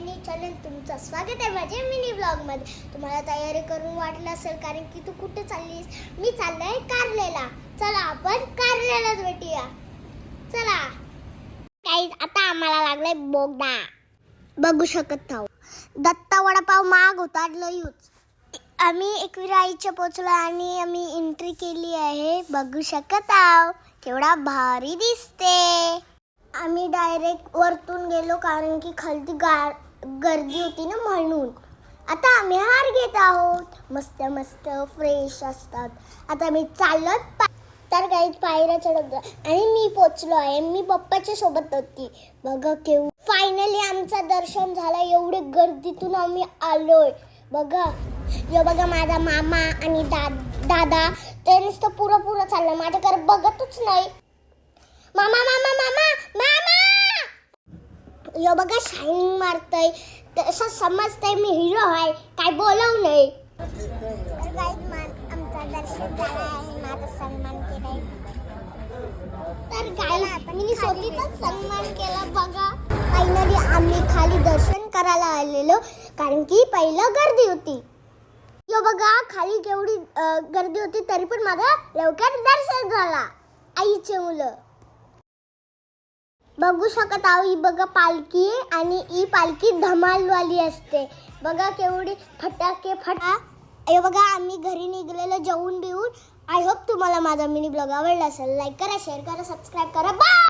सगळ्यांनी चॅनल तुमचं स्वागत आहे माझ्या मिनी ब्लॉगमध्ये। तुम्हाला तयारी करून वाटलं असेल कारण की तू कुठे चाललीस? मी चाललोय कारलेला। चला आपण कारलेलाच भेटूया। चला गाईज, आता आम्हाला लागलाय बोगदा। बघू शकत आहो दत्ता वडापाव माग होता लयूच। आम्ही एकविराईच्या पोचलो आणि आम्ही एंट्री केली आहे। बघू शकत आहो केवढा भारी दिसते। आम्ही डायरेक्ट वरतून गेलो कारण की खालती गर्दी होती ना, म्हणून आता आम्ही हार घेत आहोत। मस्त मस्त फ्रेश असतात। आता मी चालत तर गाईज पायऱ्या चढत आणि मी पोचलो आहे। मी पप्पाच्या सोबत होती। बघा केव फायनली आमचं दर्शन झालं। एवढे गर्दीतून आम्ही आलोय। बघा यो बघा माझा मामा आणि दादा ते नुसतं पुरं चाललं, माझ्याकडे बघतच नाही। मामा मामा मामा मामा यो बघा शायनिंग मारतय, तसं समजतंय मी हिरो आहे, काय बोलव नाही। तर गाईज आमचा दर्शन झाला आहे, माझा सन्मान केलाय। तर गाईज मी स्वतःचाच सन्मान केला। बघा फायनली आम्ही खाली दर्शन करायला आलेलो कारण की पहिलं गर्दी होती। यो बघा खाली केवढी गर्दी होती तरी पण माझा लवकर दर्शन झाला। आईचे मुलं बघू शकत आहो, ही बघा पालखी आणि ही पालखी धमालवाली असते। बघा केवढी फटाके फटा। हे बघा आम्ही घरी निघलेलो जेवून बिवून। आय होप तुम्हाला माझा मिनी ब्लॉग आवडला असेल। लाईक करा, शेअर करा, सबस्क्राईब करा। बाय।